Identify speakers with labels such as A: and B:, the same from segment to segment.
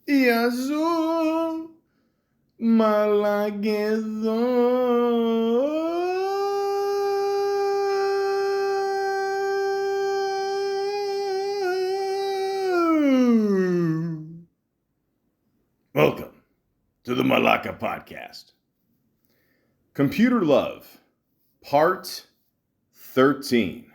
A: Yazoo Malagezo. Welcome to the Malaka podcast. Computer Love, Part 13.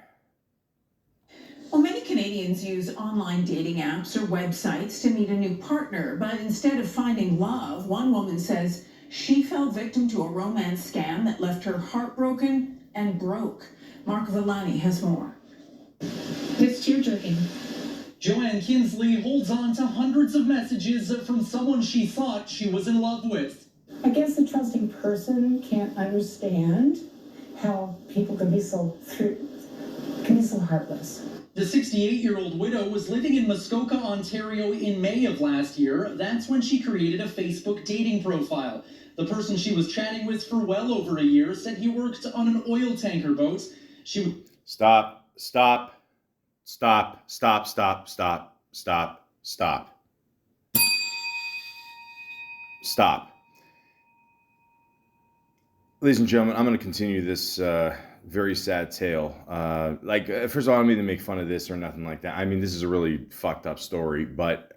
B: Well, many Canadians use online dating apps or websites to meet a new partner, but instead of finding love, one woman says she fell victim to a romance scam that left her heartbroken and broke. Mark Villani has more.
C: It's tear-jerking.
D: Joanne Kinsley holds on to hundreds of messages from someone she thought she was in love with.
C: I guess a trusting person can't understand how people can be so heartless.
D: The 68-year-old widow was living in Muskoka, Ontario in May of last year. That's when she created a Facebook dating profile. The person she was chatting with for well over a year said he worked on an oil tanker boat. She would...
A: Stop. Ladies and gentlemen, I'm going to continue this very sad tale. First of all, I don't mean to make fun of this or nothing like that. I mean, this is a really fucked up story, but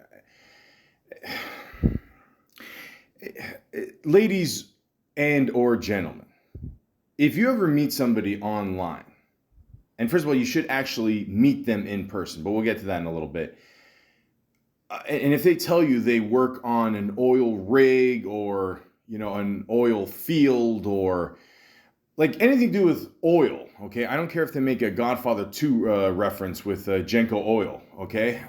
A: ladies and or gentlemen, if you ever meet somebody online, and first of all, you should actually meet them in person, but we'll get to that in a little bit. And if they tell you they work on an oil rig or, an oil field or like anything to do with oil, okay? I don't care if they make a Godfather 2 reference with Genco oil, okay?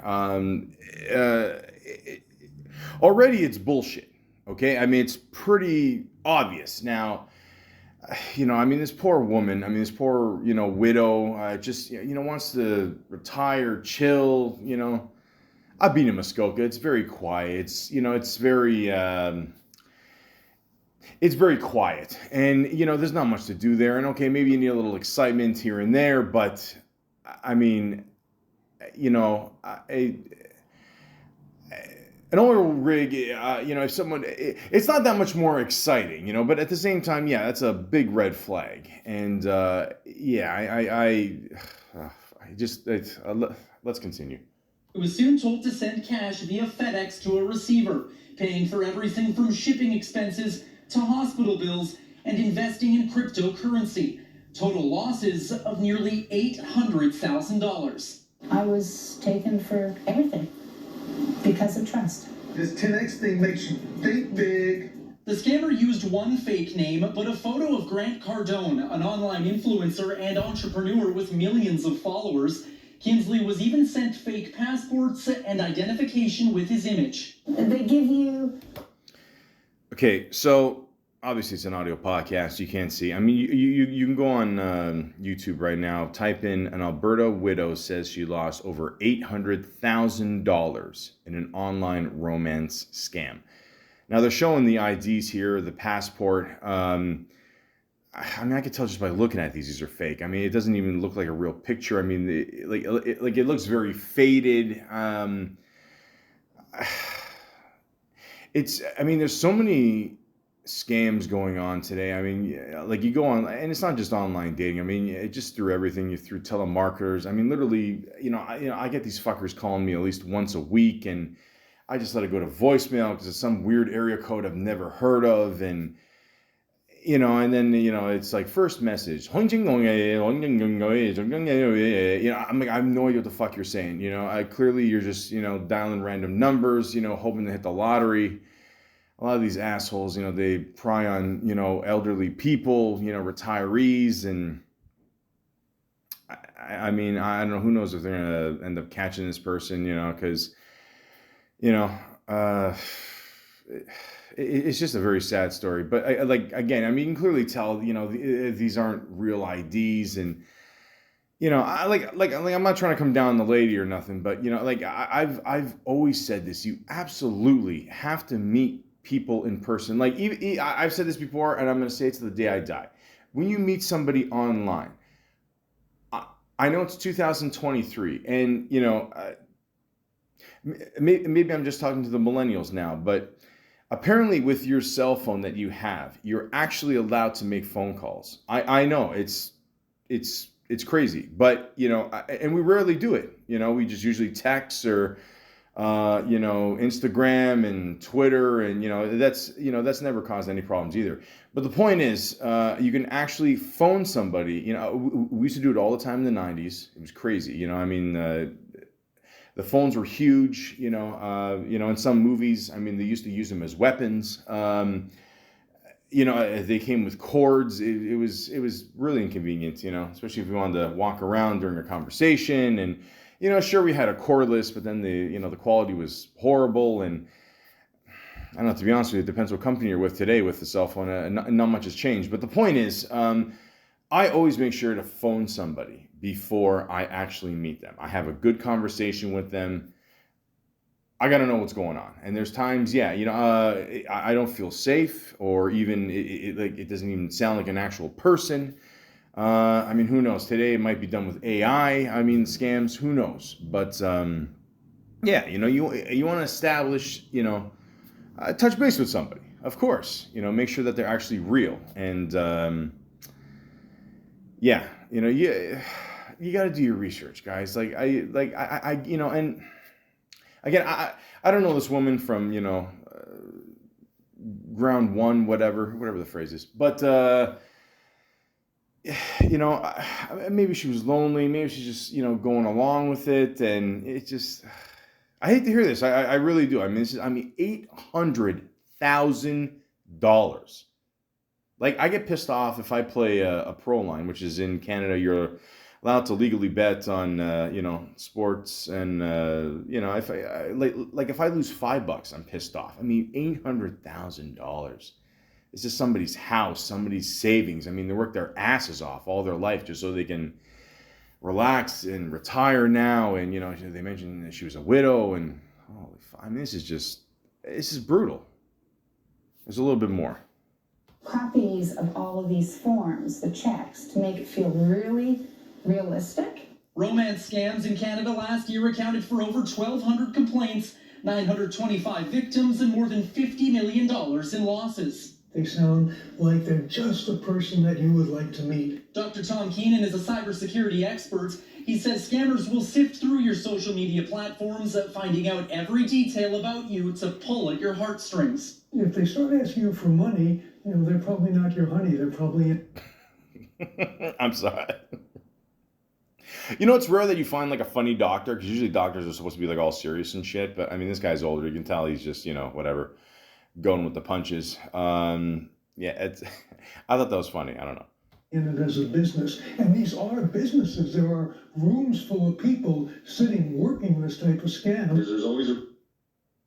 A: Already it's bullshit, okay? I mean, it's pretty obvious. Now, this poor woman, this poor, widow, just, wants to retire, chill, I've been in Muskoka. It's very quiet. It's very quiet. And, there's not much to do there. And okay, maybe you need a little excitement here and there, but an oil rig, if someone, it's not that much more exciting, but at the same time, yeah, that's a big red flag. And let's continue.
D: It was soon told to send cash via FedEx to a receiver, paying for everything from shipping expenses to hospital bills and investing in cryptocurrency. Total losses of nearly $800,000.
C: I was taken for everything because of trust.
E: This 10X thing makes you think big.
D: The scammer used one fake name, but a photo of Grant Cardone, an online influencer and entrepreneur with millions of followers. Kinsley was even sent fake passports and identification with his image.
C: They give you...
A: Okay, so obviously it's an audio podcast. You can't see. I mean, you can go on YouTube right now. Type in an Alberta widow says she lost over $800,000 in an online romance scam. Now they're showing the IDs here, the passport. I could tell just by looking at these are fake. I mean, it doesn't even look like a real picture. I mean, it looks very faded. There's so many scams going on today. I mean, like you go on, and it's not just online dating. I mean, it just through everything. You through telemarketers. I mean, literally, I get these fuckers calling me at least once a week, and I just let it go to voicemail because it's some weird area code I've never heard of, and it's like first message. I'm like, I have no idea what the fuck you're saying. Clearly you're just, dialing random numbers, hoping to hit the lottery. A lot of these assholes, they pry on, elderly people, retirees. And I don't know, who knows if they're going to end up catching this person, because, it's just a very sad story. But you can clearly tell, these aren't real IDs, and I'm not trying to come down on the lady or nothing, but I've always said this: you absolutely have to meet people in person. I've said this before, and I'm going to say it to the day I die. When you meet somebody online, I know it's 2023, and maybe I'm just talking to the millennials now, but apparently with your cell phone that you have, you're actually allowed to make phone calls. I know it's crazy, but and we rarely do it. We just usually text or Instagram and Twitter, and that's never caused any problems either. But the point is, you can actually phone somebody. We used to do it all the time in the '90s. It was crazy. I mean, the phones were huge. In some movies, I mean, they used to use them as weapons. They came with cords. It was really inconvenient. Especially if you wanted to walk around during a conversation. And sure, we had a cordless, but then the quality was horrible. And I don't know, to be honest with you, it depends what company you're with today with the cell phone. Not much has changed. But the point is, I always make sure to phone somebody before I actually meet them. I have a good conversation with them. I got to know what's going on. And there's times, I don't feel safe, or even it doesn't even sound like an actual person. I mean, who knows? Today it might be done with AI. I mean, scams, who knows? But you want to establish, touch base with somebody, of course. Make sure that they're actually real. And you got to do your research, guys. And again, I don't know this woman from ground one, whatever the phrase is, but maybe she was lonely, maybe she's just going along with it, and it just, I hate to hear this. I really do. I mean, $800,000. Like, I get pissed off if I play a pro line, which is in Canada. You're allowed to legally bet on sports, and if I lose $5, I'm pissed off. I mean, $800,000. It's just somebody's house, somebody's savings. I mean, they work their asses off all their life just so they can relax and retire now. And they mentioned that she was a widow, and this is brutal. There's a little bit more.
C: Copies of all of these forms, the checks, to make it feel really realistic.
D: Romance scams in Canada last year accounted for over 1,200 complaints, 925 victims, and more than $50 million in losses.
E: They sound like they're just the person that you would like to meet.
D: Dr. Tom Keenan is a cybersecurity expert. He says scammers will sift through your social media platforms, finding out every detail about you to pull at your heartstrings.
E: If they start asking you for money, they're probably not your honey. They're probably...
A: I'm sorry. It's rare that you find like a funny doctor, because usually doctors are supposed to be like all serious and shit. But I mean, this guy's older. You can tell he's just, whatever, going with the punches. I thought that was funny. I don't know.
E: In it as a business. And these are businesses. There are rooms full of people sitting, working this type of scam. There's always a...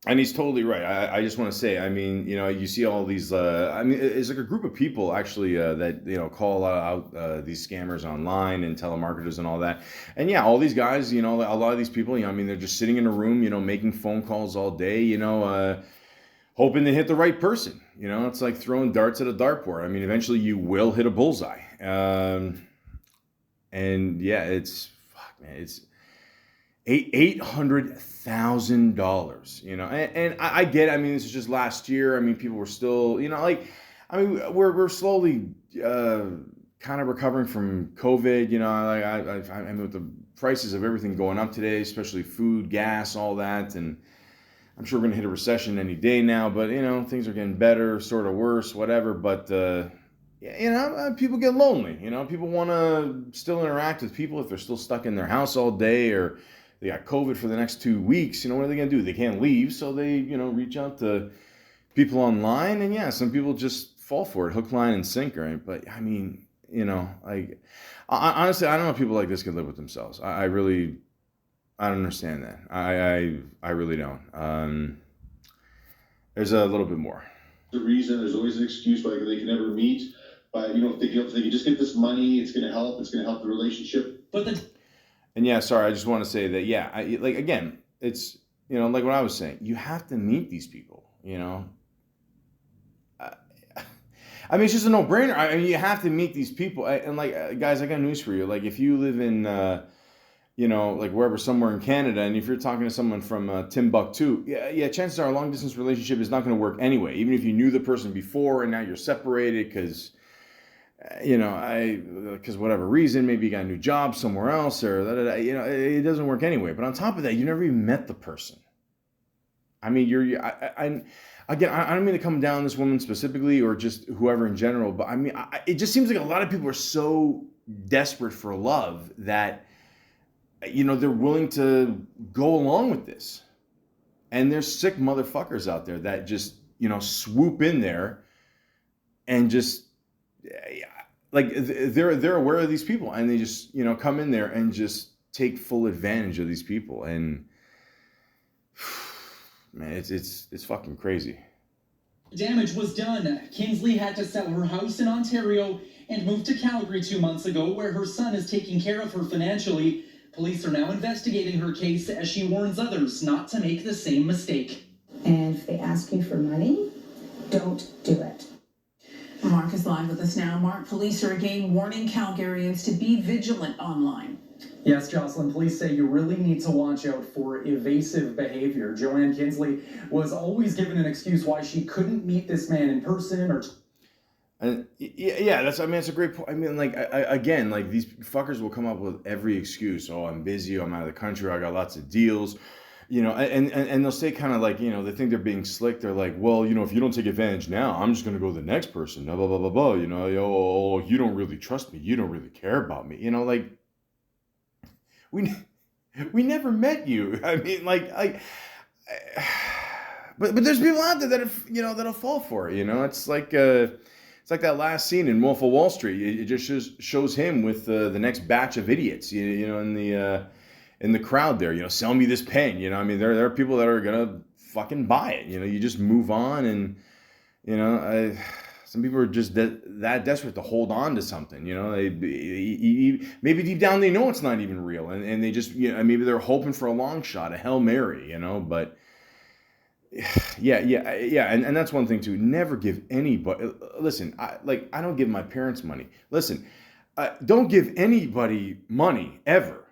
A: And he's totally right. I just want to say, I mean, you see all these, it's like a group of people actually that, call out these scammers online and telemarketers and all that. And yeah, all these guys, a lot of these people, they're just sitting in a room, making phone calls all day, hoping to hit the right person. It's like throwing darts at a dartboard. I mean, eventually you will hit a bullseye. And yeah, it's $800,000, and I get it. I mean, this is just last year. I mean, people were still, we're slowly kind of recovering from COVID. I mean, with the prices of everything going up today, especially food, gas, all that, and I'm sure we're gonna hit a recession any day now. But things are getting better, sort of worse, whatever. But people get lonely. People want to still interact with people if they're still stuck in their house all day, or they got COVID for the next 2 weeks. What are they going to do? They can't leave, so they, reach out to people online. And yeah, some people just fall for it, hook, line, and sinker. Right? But I mean, honestly, I don't know if people like this can live with themselves. I don't understand that. I really don't. There's a little bit more.
F: The reason, there's always an excuse why they can never meet. But if they can just get this money, it's going to help. It's going to help the relationship.
A: And yeah, sorry, I just want to say that, yeah, again, it's, like what I was saying, you have to meet these people, I mean, it's just a no-brainer. I mean, you have to meet these people. And guys, I got news for you. Like, if you live in, like wherever, somewhere in Canada, and if you're talking to someone from Timbuktu, yeah, chances are a long distance relationship is not going to work anyway. Even if you knew the person before and now you're separated because, because whatever reason, maybe you got a new job somewhere else, or it doesn't work anyway. But on top of that, you never even met the person. I mean, again, I don't mean to come down this woman specifically or just whoever in general, but I mean, it just seems like a lot of people are so desperate for love that, they're willing to go along with this. And there's sick motherfuckers out there that just, swoop in there and just, like, they're aware of these people, and they just, come in there and just take full advantage of these people. And man, it's fucking crazy.
D: Damage was done. Kinsley had to sell her house in Ontario and move to Calgary 2 months ago, where her son is taking care of her financially. Police are now investigating her case as she warns others not to make the same mistake.
C: And if they ask you for money, don't do it.
B: Mark is live with us now. Mark, police are again warning Calgarians to be vigilant online.
D: Yes, Jocelyn, police say you really need to watch out for evasive behavior. Joanne Kinsley was always given an excuse why she couldn't meet this man in person or...
A: And that's a great point. I mean, like, again, like, these fuckers will come up with every excuse. Oh, I'm busy. I'm out of the country. I got lots of deals, and they'll say kind of like, they think they're being slick. They're like, well, if you don't take advantage now, I'm just going to go to the next person. Blah, blah, blah, blah, blah. Oh, you don't really trust me. You don't really care about me. Like, we never met you. I mean, but there's people out there that are, that'll fall for it. It's like that last scene in Wolf of Wall Street. It just shows him with the next batch of idiots, in the crowd there. Sell me this pen. I mean, there are people that are gonna fucking buy it. You just move on, and some people are just that desperate to hold on to something. Maybe deep down they know it's not even real, and they just maybe they're hoping for a long shot, a Hail Mary. But. Yeah, and that's one thing too. Never give anybody. Listen, I don't give my parents money. Listen, don't give anybody money ever.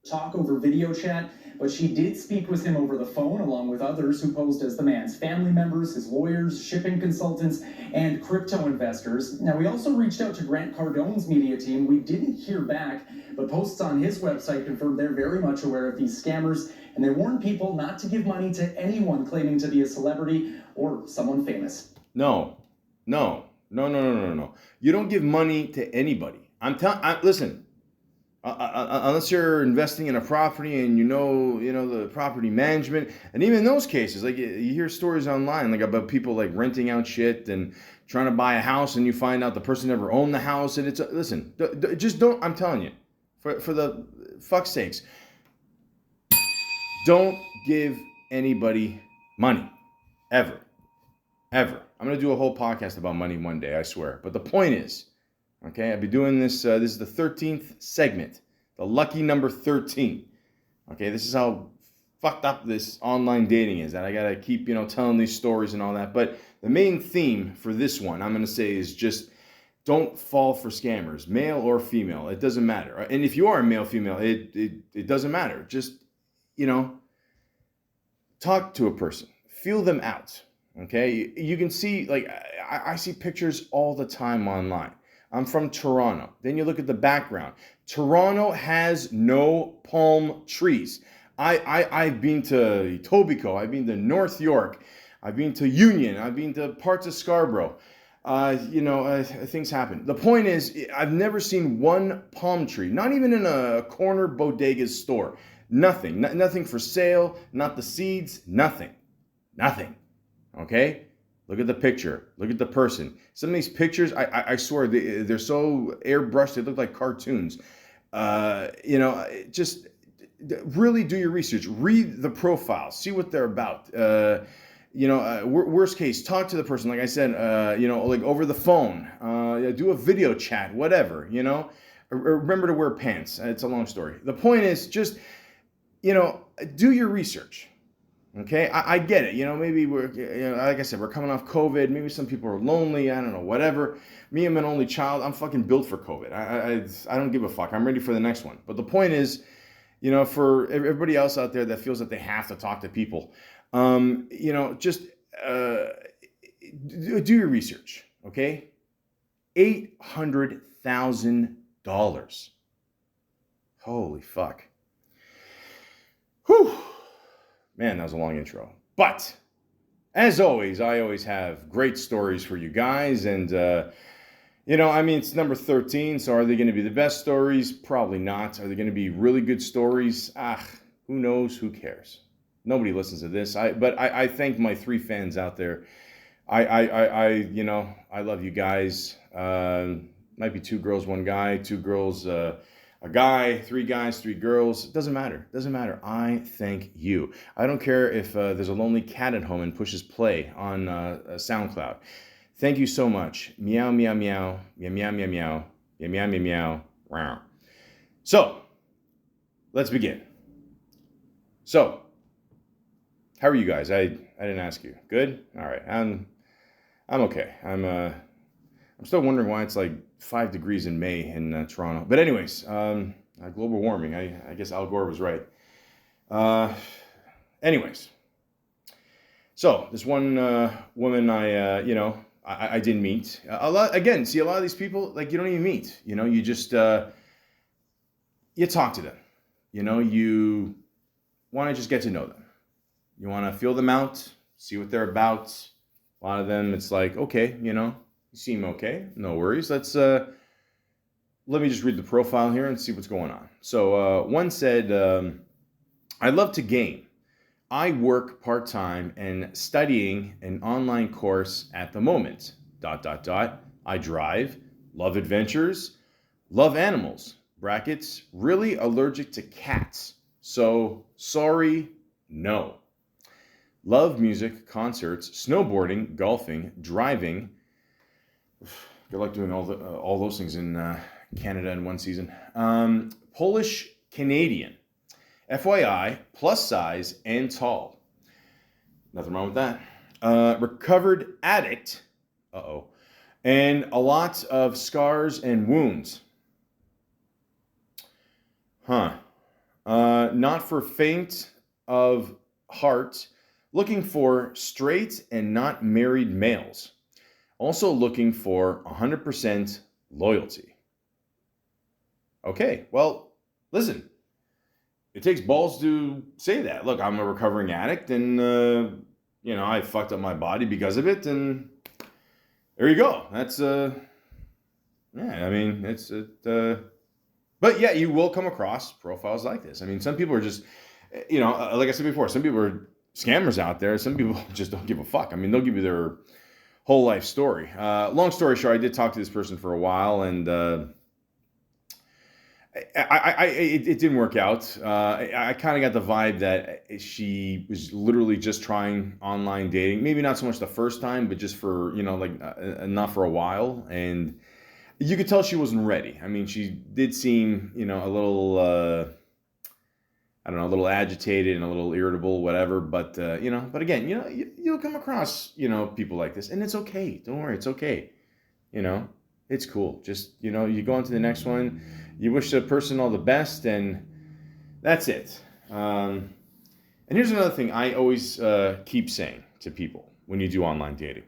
D: Talk over video chat, but she did speak with him over the phone along with others who posed as the man's family members, his lawyers, shipping consultants, and crypto investors. Now, we also reached out to Grant Cardone's media team. We didn't hear back, but posts on his website confirmed they're very much aware of these scammers, and they warn people not to give money to anyone claiming to be a celebrity or someone famous.
A: No. You don't give money to anybody. Listen. Unless you're investing in a property and the property management, and even in those cases, like you hear stories online like about people like renting out shit and trying to buy a house, and you find out the person never owned the house, and listen, just don't. I'm telling you, for the fuck's sakes, don't give anybody money, ever. I'm gonna do a whole podcast about money one day, I swear. But the point is. Okay, I've been doing this. This is the 13th segment, the lucky number 13. Okay, this is how fucked up this online dating is. That I gotta keep, telling these stories and all that. But the main theme for this one, I'm gonna say, is just don't fall for scammers, male or female. It doesn't matter. And if you are a male, female, it doesn't matter. Just, talk to a person, feel them out. Okay, you can see, like, I see pictures all the time online. I'm from Toronto. Then you look at the background. Toronto has no palm trees. I've been to Etobicoke. I've been to North York. I've been to Union. I've been to parts of Scarborough. Things happen. The point is, I've never seen one palm tree, not even in a corner bodega store. Nothing. Nothing for sale. Not the seeds. Nothing. Okay? Look at the picture. Look at the person. Some of these pictures, I swear, they're so airbrushed, they look like cartoons. Just really do your research. Read the profile. See what they're about. Worst case, talk to the person. Like I said, like over the phone. Do a video chat, whatever, Remember to wear pants. It's a long story. The point is just, do your research. Okay, I get it. Maybe like I said, we're coming off COVID. Maybe some people are lonely. I don't know, whatever. Me, I'm an only child. I'm fucking built for COVID. I don't give a fuck. I'm ready for the next one. But the point is, for everybody else out there that feels that they have to talk to people, just do your research. Okay, $800,000. Holy fuck. Whew. Man, that was a long intro. But, as always, I always have great stories for you guys. And, it's number 13. So are they going to be the best stories? Probably not. Are they going to be really good stories? Who knows? Who cares? Nobody listens to this. But I thank my 3 fans out there. I love you guys. Might be 2 girls, 1 guy, 2 girls, a guy, 3 guys, 3 girls. It doesn't matter. I thank you. I don't care if there's a lonely cat at home and pushes play on SoundCloud. Thank you so much. Meow, meow, meow. Meow, meow, meow, meow. Meow, meow, meow, meow. Wow. So, let's begin. So, how are you guys? I didn't ask you. Good? All right. I'm okay. I'm still wondering why it's like 5 degrees in May in Toronto. But anyways, global warming. I guess Al Gore was right. Anyways, so this one woman I didn't meet. A lot of these people, like, you don't even meet. You just you talk to them. You want to just get to know them. You want to feel them out, see what they're about. A lot of them, it's like, okay, you seem okay. No worries. Let me just read the profile here and see what's going on. So one said, I love to game. I work part-time and studying an online course at the moment. ... I drive, love adventures, love animals. Brackets, really allergic to cats. So, sorry, no. Love music, concerts, snowboarding, golfing, driving. Good luck doing all those things in Canada in one season. Polish Canadian. FYI, plus size and tall. Nothing wrong with that. Recovered addict. And a lot of scars and wounds. Not for faint of heart. Looking for straight and not married males. Also looking for 100% loyalty. Okay, well, listen. It takes balls to say that. Look, I'm a recovering addict, and I fucked up my body because of it, and there you go. That's but yeah, you will come across profiles like this. I mean, some people are just, like I said before, some people are scammers out there. Some people just don't give a fuck. I mean, they'll give you their whole life story. Long story short, I did talk to this person for a while, and it didn't work out. I kind of got the vibe that she was literally just trying online dating. Maybe not so much the first time, but just for, not for a while. And you could tell she wasn't ready. I mean, she did seem, a little, a little agitated and a little irritable, whatever. But, but again, you'll come across, people like this, and it's okay. Don't worry. It's okay. It's cool. Just, you go on to the next one. You wish the person all the best, and that's it. And here's another thing I always keep saying to people when you do online dating.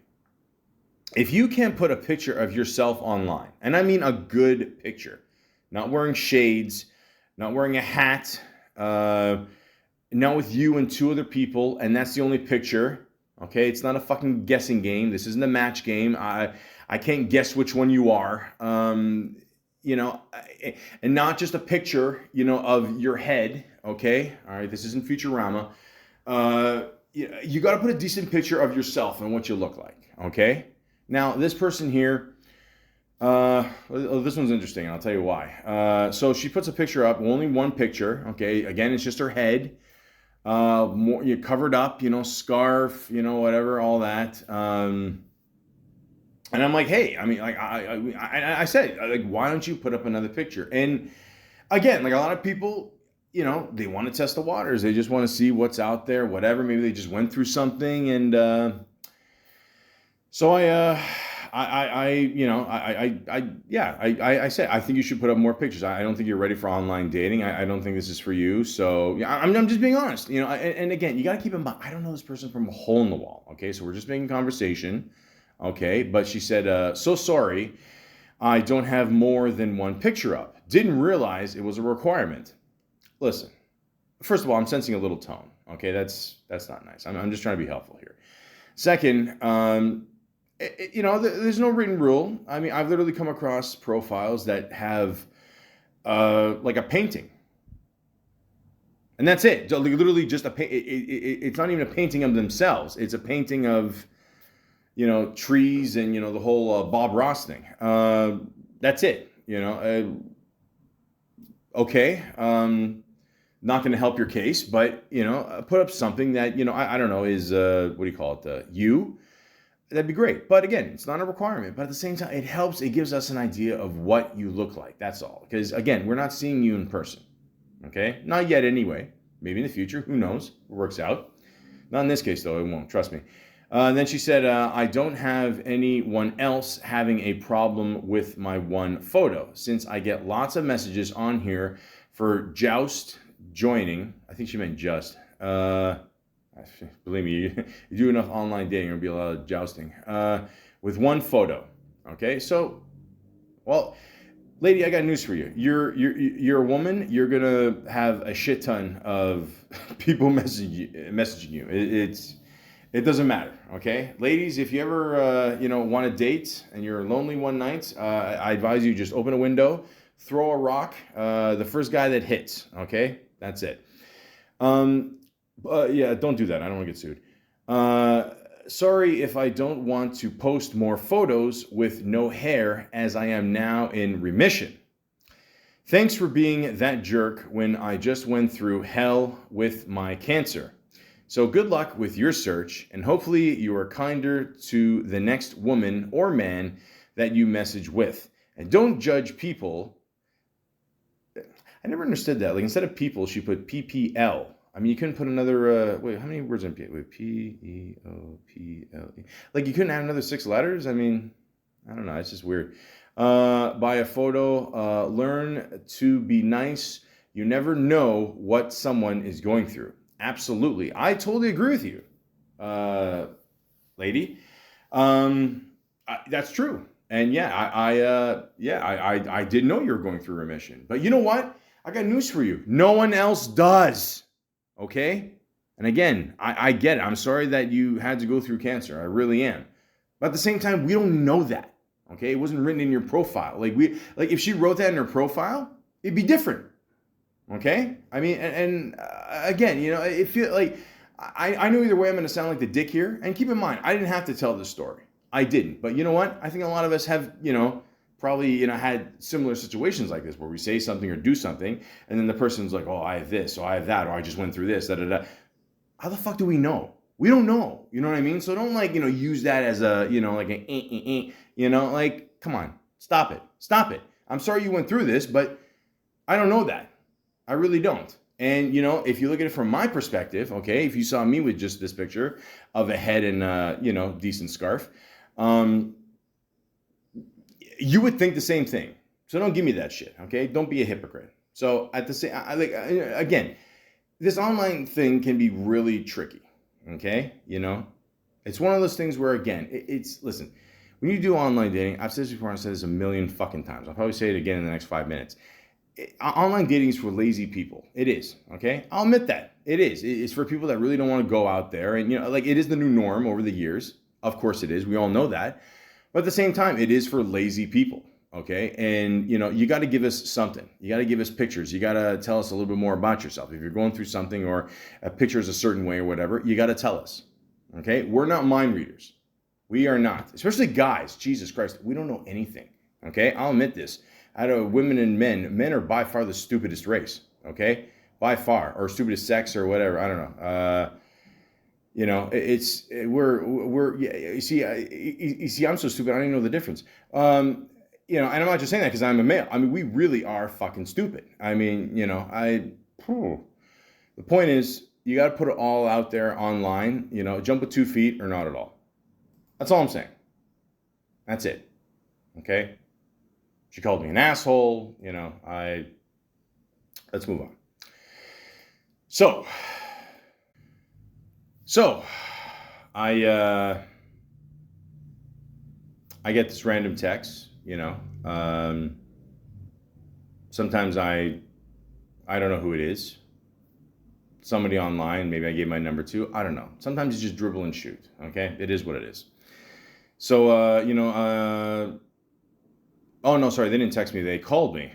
A: If you can't put a picture of yourself online, and I mean a good picture, not wearing shades, not wearing a hat, not with you and 2 other people, and that's the only picture, okay? It's not a fucking guessing game. This isn't a match game. I can't guess which one you are. And not just a picture, of your head, okay? All right, this isn't Futurama. You got to put a decent picture of yourself and what you look like, okay? Now, this person here, this one's interesting, and I'll tell you why. So she puts a picture up, only one picture, okay? Again, it's just her head, more you covered up, scarf, whatever, all that. And I'm like, hey, I mean, like I said, like, why don't you put up another picture? And again, like a lot of people, they want to test the waters. They just want to see what's out there, whatever. Maybe they just went through something. And so I said, I think you should put up more pictures. I don't think you're ready for online dating. I don't think this is for you. So yeah, I'm just being honest, and again, you got to keep in mind, I don't know this person from a hole in the wall. Okay. So we're just making conversation. Okay. But she said, so sorry, I don't have more than one picture up. Didn't realize it was a requirement. Listen, first of all, I'm sensing a little tone. Okay. That's not nice. I'm just trying to be helpful here. Second, there's no written rule. I mean, I've literally come across profiles that have like a painting, and that's it. Literally just it's not even a painting of themselves. It's a painting of trees and the whole Bob Ross thing. That's it. Okay. Not going to help your case, but put up something that I don't know is what do you call it? You. That'd be great. But again, it's not a requirement. But at the same time, it helps. It gives us an idea of what you look like. That's all. Because again, we're not seeing you in person. Okay? Not yet anyway. Maybe in the future. Who knows? It works out. Not in this case, though. It won't. Trust me. Then she said, I don't have anyone else having a problem with my one photo, since I get lots of messages on here for joining. I think she meant just. Believe me, you do enough online dating, there'll be a lot of jousting. With one photo. Okay, so, well, lady, I got news for you. You're a woman. You're gonna have a shit ton of people messaging you. It doesn't matter. Okay, ladies, if you ever want to date and you're lonely one night, I advise you just open a window, throw a rock. The first guy that hits. Okay, that's it. Yeah, don't do that. I don't want to get sued. Sorry if I don't want to post more photos with no hair, as I am now in remission. Thanks for being that jerk when I just went through hell with my cancer. So good luck with your search, and hopefully you are kinder to the next woman or man that you message with. And don't judge people. I never understood that. Like, instead of people, she put PPL. I mean, you couldn't put another, wait, how many words in P? Wait, P-E-O-P-L-E. Like, you couldn't add another 6 letters? I mean, I don't know. It's just weird. Buy a photo. Learn to be nice. You never know what someone is going through. Absolutely. I totally agree with you, lady. That's true. And yeah, I didn't know you were going through remission. But you know what? I got news for you. No one else does. Okay? And again, I get it. I'm sorry that you had to go through cancer. I really am. But at the same time, we don't know that. Okay? It wasn't written in your profile. Like if she wrote that in her profile, it'd be different. Okay? I mean, and again, it feels like I know either way I'm going to sound like the dick here. And keep in mind, I didn't have to tell this story. I didn't. But you know what? I think a lot of us have, probably, had similar situations like this where we say something or do something, and then the person's like, oh, I have this, or I have that, or I just went through this, da-da-da. How the fuck do we know? We don't know. You know what I mean? So don't use that as a, like like, come on, stop it. Stop it. I'm sorry you went through this, but I don't know that. I really don't. And, if you look at it from my perspective, okay, if you saw me with just this picture of a head and, decent scarf, you would think the same thing. So don't give me that shit, okay? Don't be a hypocrite. So at the same, again, this online thing can be really tricky, okay? It's one of those things where, again, listen, when you do online dating, I've said this before, I've said this a million fucking times. I'll probably say it again in the next 5 minutes. Online dating is for lazy people. It is, okay? I'll admit that. It is. It's for people that really don't want to go out there. And, it is the new norm over the years. Of course it is. We all know that. But at the same time, it is for lazy people, okay? And, you got to give us something. You got to give us pictures. You got to tell us a little bit more about yourself. If you're going through something or a picture is a certain way or whatever, you got to tell us, okay? We're not mind readers. We are not. Especially guys. Jesus Christ. We don't know anything, okay? I'll admit this. Out of women and men are by far the stupidest race, okay? By far. Or stupidest sex or whatever. I don't know. You see, I'm so stupid, I don't even know the difference. And I'm not just saying that because I'm a male. I mean, we really are fucking stupid. I mean, The point is, you got to put it all out there online, jump with 2 feet or not at all. That's all I'm saying. That's it. Okay? She called me an asshole, let's move on. So I get this random text, sometimes I don't know who it is. Somebody online, maybe I gave my number to, I don't know. Sometimes you just dribble and shoot, okay? It is what it is. So, oh no, sorry, they didn't text me, they called me.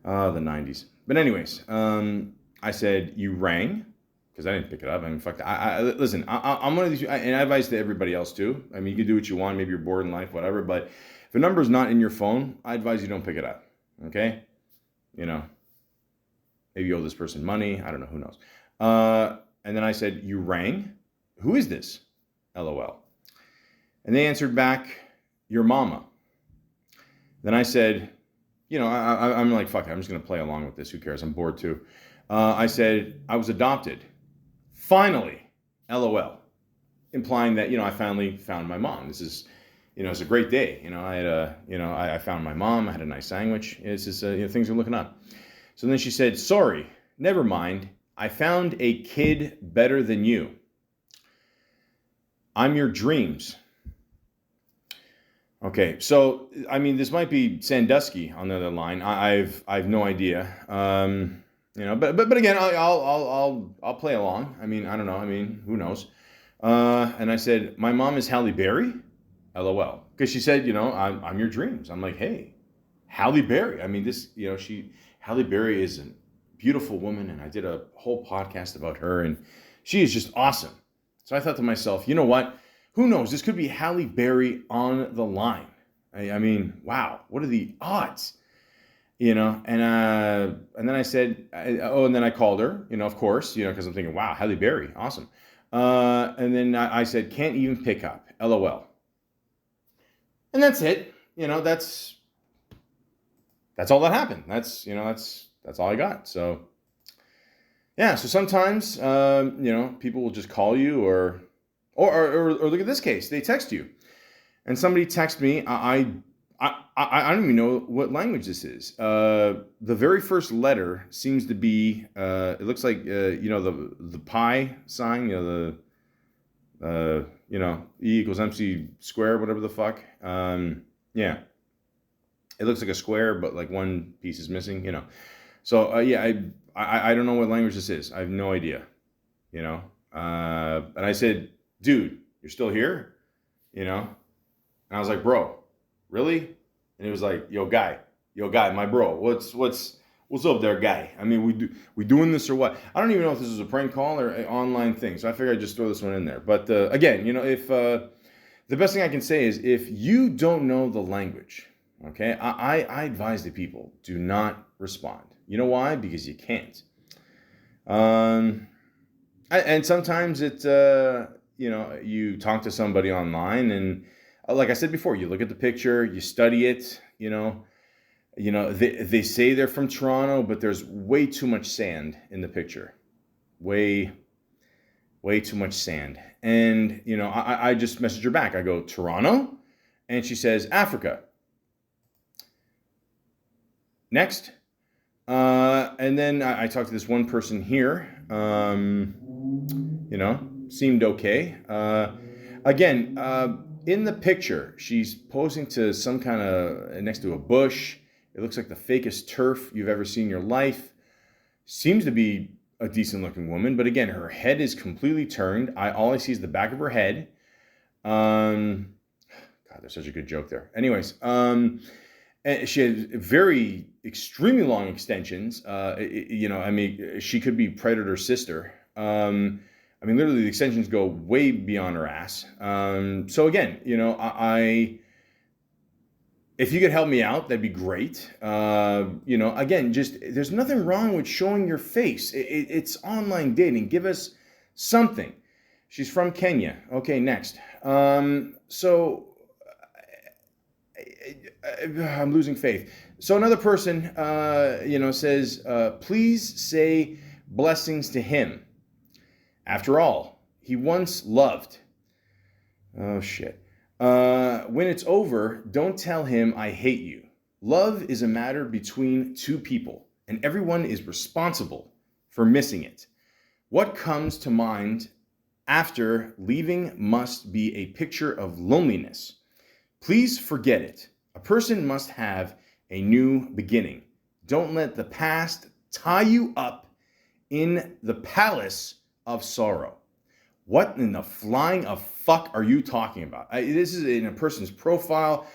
A: Oh, the 90s. But anyways, I said, you rang? Because I didn't pick it up. I mean, fuck that. Listen, I'm one of these, and I advise to everybody else too. I mean, you can do what you want. Maybe you're bored in life, whatever. But if a number's not in your phone, I advise you don't pick it up. Okay? Maybe you owe this person money. I don't know. Who knows? And then I said, you rang? Who is this? LOL. And they answered back, your mama. Then I said, I'm like, fuck it. I'm just going to play along with this. Who cares? I'm bored too. I said, I was adopted. Finally, LOL. Implying that, I finally found my mom. This is, it's a great day. I had I found my mom. I had a nice sandwich. It's just, things are looking up. So then she said, sorry, never mind. I found a kid better than you. I'm your dreams. Okay, so I mean, this might be Sandusky on the other line. I've no idea. But again, I'll play along. I mean, I don't know. I mean, who knows? And I said, my mom is Halle Berry. LOL. Because she said, I'm your dreams. I'm like, hey, Halle Berry. I mean, Halle Berry is a beautiful woman, and I did a whole podcast about her, and she is just awesome. So I thought to myself, you know what? Who knows? This could be Halle Berry on the line. I mean, wow, what are the odds? And then I said, and then I called her, of course, because I'm thinking, wow, Halle Berry, awesome. And then I said, can't even pick up, LOL. And that's it. That's all that happened. That's all I got. So, yeah. So sometimes, people will just call you or look at this case. They text you, and somebody texts me. I don't even know what language this is. The very first letter seems to be. It looks like the pi sign. E equals MC square, whatever the fuck. Yeah. It looks like a square, but like one piece is missing. So I don't know what language this is. I have no idea. And I said, dude, you're still here? And I was like, bro, really? And he was like, yo guy, my bro, what's up there, guy? I mean, we doing this or what? I don't even know if this is a prank call or an online thing, so I figured I'd just throw this one in there. But again, if the best thing I can say is if you don't know the language, okay, I advise the people, do not respond. You know why? Because you can't. And sometimes it's you talk to somebody online, and like I said before, you look at the picture, you study it, they say they're from Toronto, but there's way too much sand in the picture. Way too much sand. And, I just messaged her back. I go, Toronto? And she says, Africa. Next. And then I talked to this one person here, seemed okay. Again, in the picture, she's posing to some kind of, next to a bush. It looks like the fakest turf you've ever seen in your life. Seems to be a decent looking woman, but again, her head is completely turned. All I see is the back of her head. God, there's such a good joke there. Anyways, and she had extremely long extensions. She could be Predator's sister. Literally the extensions go way beyond her ass. So again, if you could help me out, that'd be great. Again, there's nothing wrong with showing your face. It's online dating. Give us something. She's from Kenya. Okay, next. So I'm losing faith. So another person, says, please say blessings to him. After all, he once loved. Oh, shit. When it's over, don't tell him I hate you. Love is a matter between two people, and everyone is responsible for missing it. What comes to mind after leaving must be a picture of loneliness. Please forget it. A person must have a new beginning. Don't let the past tie you up in the palace of sorrow. What in the flying of fuck are you talking about? This is in a person's profile.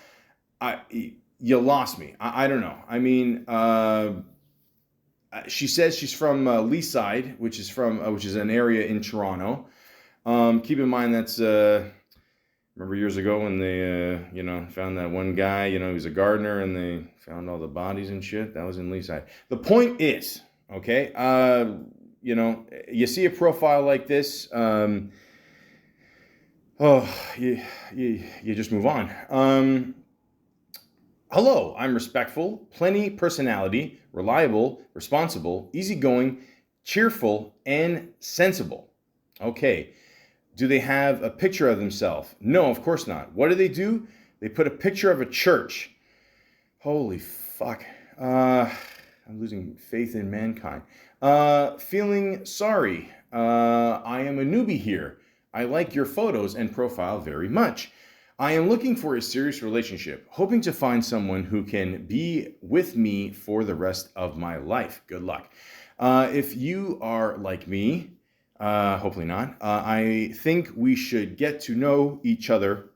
A: You lost me. I don't know. I mean, she says she's from Leaside, which is an area in Toronto. Keep in mind that's remember years ago when they found that one guy, he was a gardener, and they found all the bodies and shit. That was in Leaside. The point is, okay, you see a profile like this, you just move on. Hello, I'm respectful, plenty personality, reliable, responsible, easygoing, cheerful, and sensible. Okay. Do they have a picture of themselves? No, of course not. What do? They put a picture of a church. Holy fuck. I'm losing faith in mankind. Feeling sorry. I am a newbie here. I like your photos and profile very much. I am looking for a serious relationship, hoping to find someone who can be with me for the rest of my life. Good luck. If you are like me, hopefully not, I think we should get to know each other.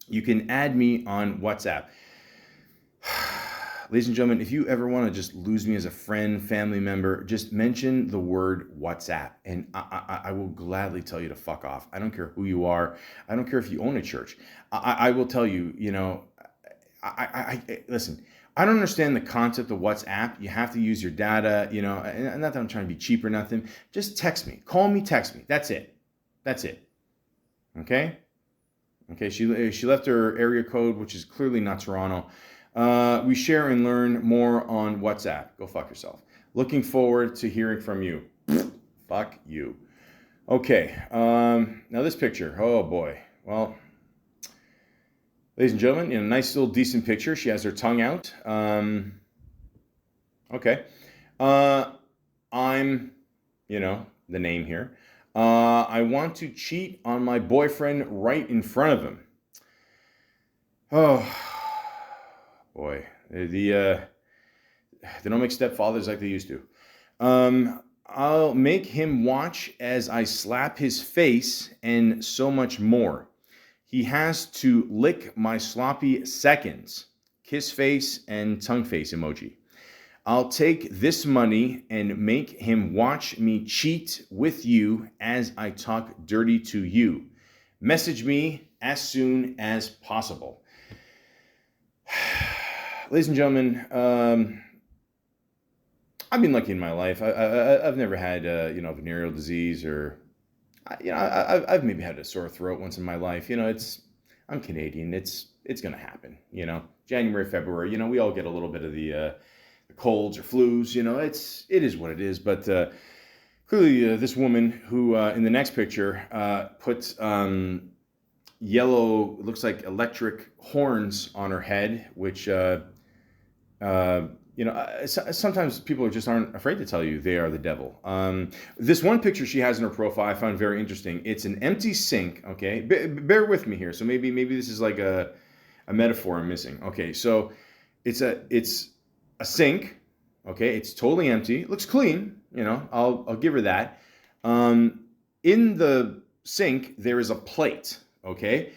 A: You can add me on WhatsApp. Ladies and gentlemen, if you ever want to just lose me as a friend, family member, just mention the word WhatsApp, and I will gladly tell you to fuck off. I don't care who you are. I don't care if you own a church. I will tell you, listen, I don't understand the concept of WhatsApp. You have to use your data, and not that I'm trying to be cheap or nothing. Just text me. Call me, text me. That's it. Okay? Okay, she left her area code, which is clearly not Toronto. We share and learn more on WhatsApp. Go fuck yourself. Looking forward to hearing from you. Fuck you. Okay, now this picture. Oh boy. Well, ladies and gentlemen, nice little decent picture. She has her tongue out. Okay. I'm, the name here. I want to cheat on my boyfriend right in front of him. Oh, boy. They don't make stepfathers like they used to. I'll make him watch as I slap his face and so much more. He has to lick my sloppy seconds. Kiss face and tongue face emoji. I'll take this money and make him watch me cheat with you as I talk dirty to you. Message me as soon as possible. Ladies and gentlemen, I've been lucky in my life. I've never had, venereal disease or, I've maybe had a sore throat once in my life. I'm Canadian. It's going to happen. January, February. We all get a little bit of the colds or flus. It is what it is. But clearly, this woman who in the next picture puts yellow, looks like electric horns on her head, which sometimes people just aren't afraid to tell you they are the devil. This one picture she has in her profile I found very interesting. It's an empty sink. Okay, bear with me here. So maybe this is like a metaphor I'm missing. Okay, so it's a sink. Okay, it's totally empty. It looks clean. I'll give her that. In the sink there is a plate. Okay.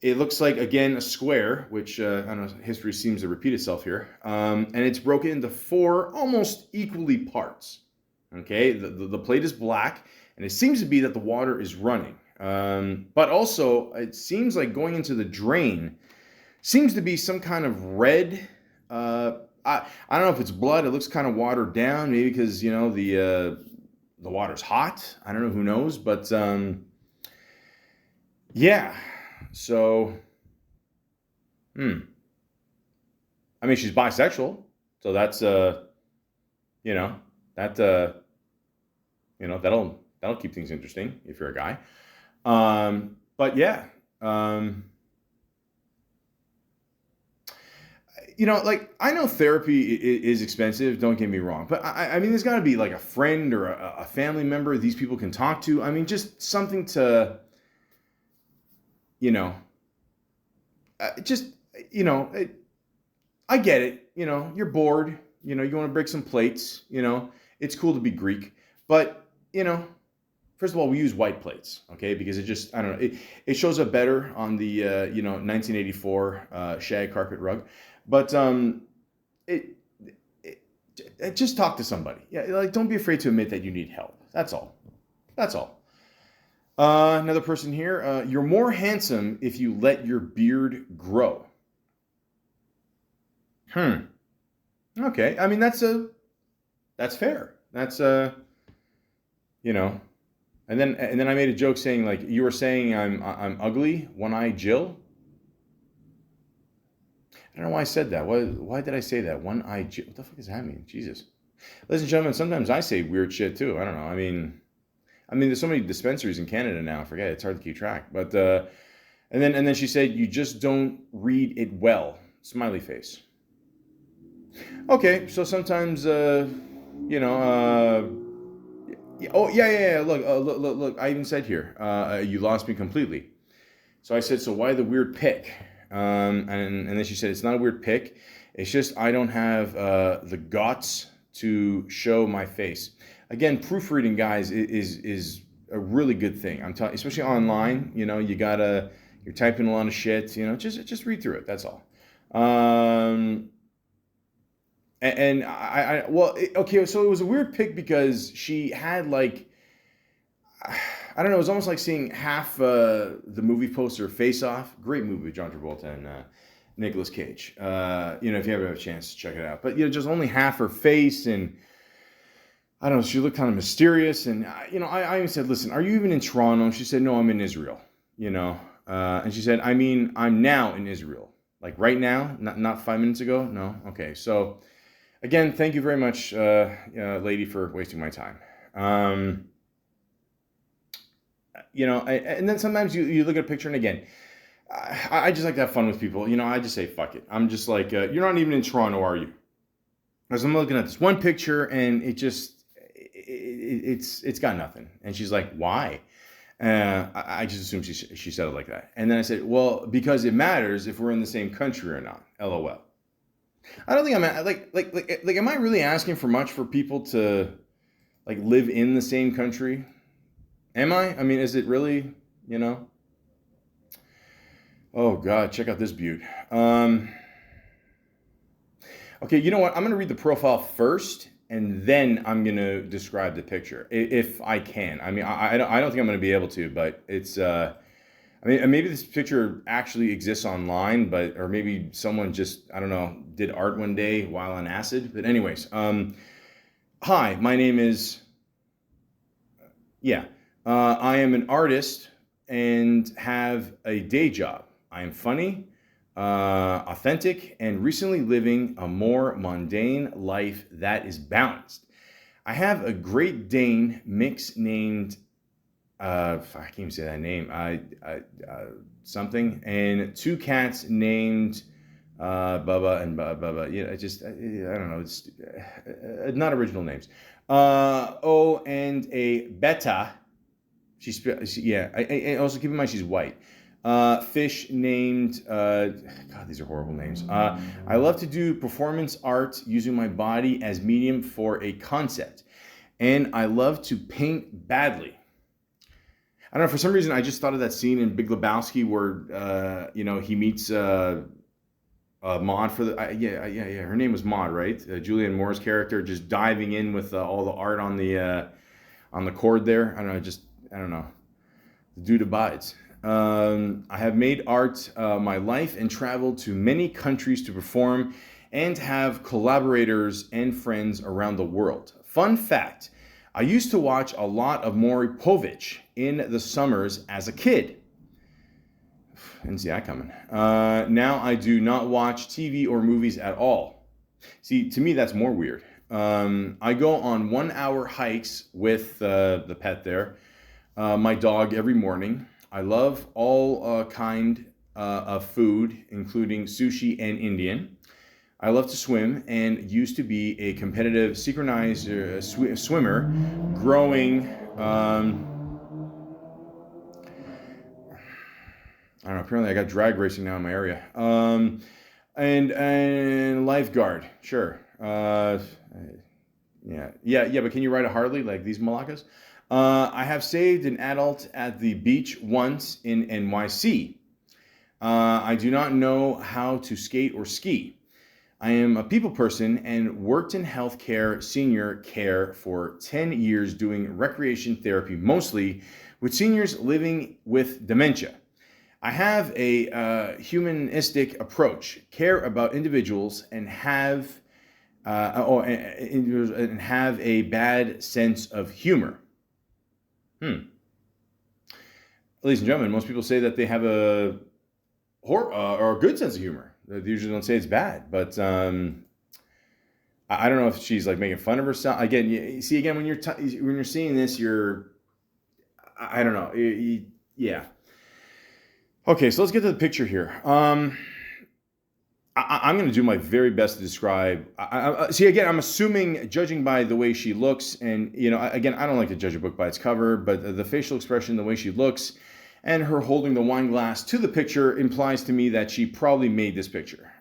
A: It looks like, again, a square, which, I don't know, history seems to repeat itself here. And it's broken into 4 almost equally parts. Okay, the plate is black, and it seems to be that the water is running. But also, it seems like going into the drain seems to be some kind of red. I don't know if it's blood. It looks kind of watered down, maybe because, the water's hot. I don't know, who knows. But, yeah. So, I mean, she's bisexual, so that's you know, that that'll keep things interesting if you're a guy. But yeah, like I know therapy is expensive. Don't get me wrong, but I mean, there's got to be like a friend or a family member these people can talk to. I mean, just something to, you know, just I get it. You're bored. You want to break some plates. It's cool to be Greek, but first of all, we use white plates, okay? Because it just, I don't know, it shows up better on the 1984 shag carpet rug. But it just talk to somebody. Yeah, like don't be afraid to admit that you need help. That's all. That's all. Another person here. You're more handsome if you let your beard grow. Okay. I mean, that's fair. That's And then I made a joke saying, like, you were saying I'm ugly, one-eyed Jill. I don't know why I said that. Why did I say that? One-eyed Jill. What the fuck does that mean? Jesus. Ladies and gentlemen, sometimes I say weird shit too. I don't know. I mean, there's so many dispensaries in Canada now. I forget. It's hard to keep track. But and then she said, you just don't read it well. Smiley face. Okay, so sometimes Oh yeah. Look. I even said here, you lost me completely. So I said, so why the weird pick? And then she said, it's not a weird pick. It's just I don't have the guts to show my face. Again, proofreading, guys, is a really good thing. I'm telling, especially online. You're typing a lot of shit. Just read through it. That's all. And okay, so it was a weird pick because she had like, I don't know, it was almost like seeing half the movie poster Face Off. Great movie with John Travolta and Nicolas Cage. If you ever have a chance to check it out. But, just only half her face, and I don't know, she looked kind of mysterious. And, I even said, listen, are you even in Toronto? And she said, no, I'm in Israel, and she said, I mean, I'm now in Israel. Like right now, not 5 minutes ago? No? Okay, so... Again, thank you very much, lady, for wasting my time. And then sometimes you look at a picture, and again, I just like to have fun with people. I just say, fuck it. I'm just like, you're not even in Toronto, are you? Because I'm looking at this one picture, and it's got nothing. And she's like, why? I just assumed she said it like that. And then I said, well, because it matters if we're in the same country or not. LOL. I don't think I'm like am I really asking for much for people to like live in the same country? Am I? I mean, is it really, Oh God, check out this beaut. Okay, you know what? I'm going to read the profile first and then I'm going to describe the picture if I can. I mean, I don't think I'm going to be able to, but it's I mean, maybe this picture actually exists online, or maybe someone just, I don't know, did art one day while on acid. But anyways, hi, my name is, I am an artist and have a day job. I am funny, authentic, and recently living a more mundane life that is balanced. I have a Great Dane mix named I can't even say that name. Something, and two cats named Bubba and Bubba. I don't know. It's not original names. And a Beta. And also keep in mind she's white. Fish named. God, these are horrible names. I love to do performance art using my body as medium for a concept, and I love to paint badly. I don't know, for some reason, I just thought of that scene in Big Lebowski where, he meets Maud for the... her name was Maud, right? Julianne Moore's character just diving in with all the art on the cord there. I don't know. The dude abides. I have made art my life and traveled to many countries to perform and have collaborators and friends around the world. Fun fact, I used to watch a lot of Maury Povich in the summers as a kid. Didn't see that coming. Now I do not watch TV or movies at all. See, to me, that's more weird. I go on 1 hour hikes with the pet there, my dog, every morning. I love all kind of food, including sushi and Indian. I love to swim and used to be a competitive synchronized swimmer growing. I don't know. Apparently, I got drag racing now in my area. And lifeguard, sure. Yeah. But can you ride a Harley like these Malakas? I have saved an adult at the beach once in NYC. I do not know how to skate or ski. I am a people person and worked in healthcare senior care for 10 years doing recreation therapy, mostly with seniors living with dementia. I have a humanistic approach, care about individuals, and have a bad sense of humor. Ladies and gentlemen, most people say that they have a or a good sense of humor. They usually don't say it's bad, but I don't know if she's like making fun of herself. Again, you see, when you're seeing this, I don't know. Yeah. Okay, so let's get to the picture here. I'm going to do my very best to describe. See, again, I'm assuming, judging by the way she looks, and again, I don't like to judge a book by its cover, but the facial expression, the way she looks, and her holding the wine glass to the picture implies to me that she probably made this picture.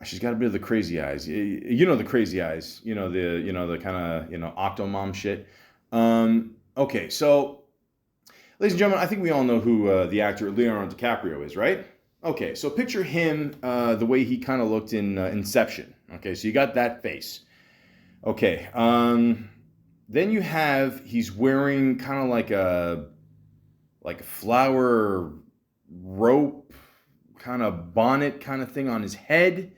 A: She's got a bit of the crazy eyes. The crazy eyes. The kind of Octomom shit. Okay, so. Ladies and gentlemen, I think we all know who the actor Leonardo DiCaprio is, right? Okay, so picture him the way he kind of looked in Inception. Okay, so you got that face. Okay, then he's wearing kind of like a flower rope kind of bonnet kind of thing on his head.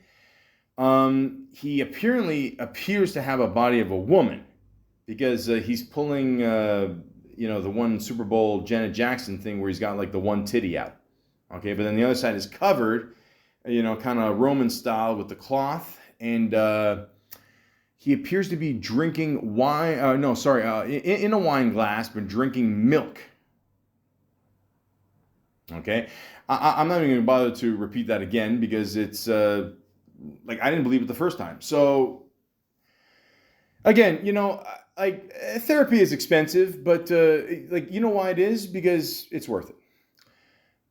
A: He appears to have a body of a woman because he's pulling... the one Super Bowl Janet Jackson thing where he's got like the one titty out. Okay, but then the other side is covered, kind of Roman style with the cloth. And he appears to be drinking wine. In a wine glass, but drinking milk. Okay, I'm not even going to bother to repeat that again because it's I didn't believe it the first time. So again, therapy is expensive, but you know why it is? Because it's worth it.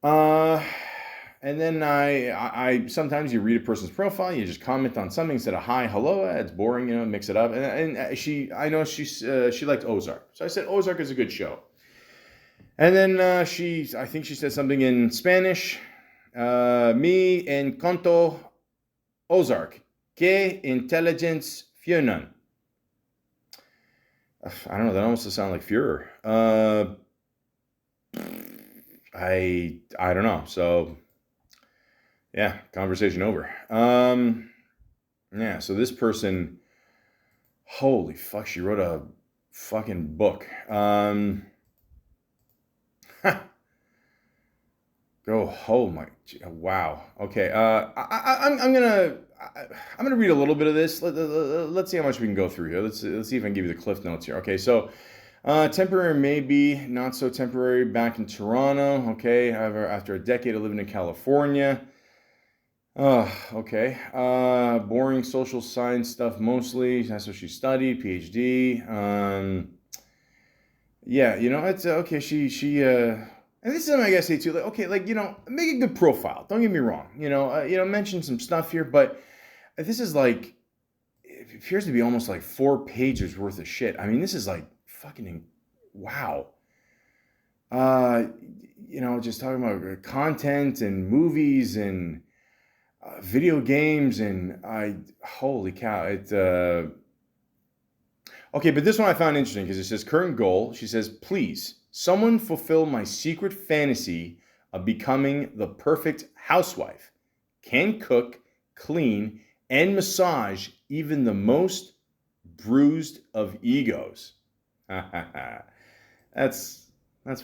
A: And then I sometimes you read a person's profile, you just comment on something instead of hi, hello. It's boring, mix it up. And I know she liked Ozark, so I said Ozark is a good show. And then I think she said something in Spanish. Me encanto Ozark. Que intelligence funan. I don't know. That almost sounds like Führer. I don't know. So, yeah, conversation over. Yeah. So this person, holy fuck, she wrote a fucking book. Oh my, wow. Okay. I'm gonna read a little bit of this. Let's see how much we can go through here. Let's see if I can give you the cliff notes here. Okay, so temporary, maybe not so temporary. Back in Toronto. Okay, after a decade of living in California. Okay. Boring social science stuff mostly. That's what she studied. PhD. Yeah, it's okay. She and this is something I gotta say too. Make a good profile. Don't get me wrong. Mention some stuff here, but this is it appears to be almost like 4 pages worth of shit. I mean, this is like fucking wow. Just talking about content and movies and video games and holy cow, okay, but this one I found interesting because it says current goal. She says, please, someone fulfill my secret fantasy of becoming the perfect housewife. Can cook, clean, and massage even the most bruised of egos. That's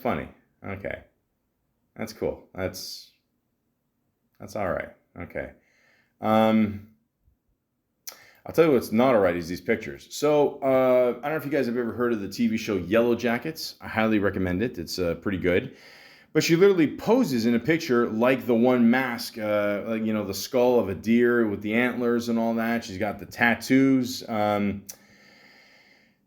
A: funny. Okay. That's cool. That's all right. Okay. I'll tell you what's not all right is these pictures. So I don't know if you guys have ever heard of the TV show Yellow Jackets. I highly recommend it. It's pretty good. But she literally poses in a picture like the one mask, like, the skull of a deer with the antlers and all that. She's got the tattoos. And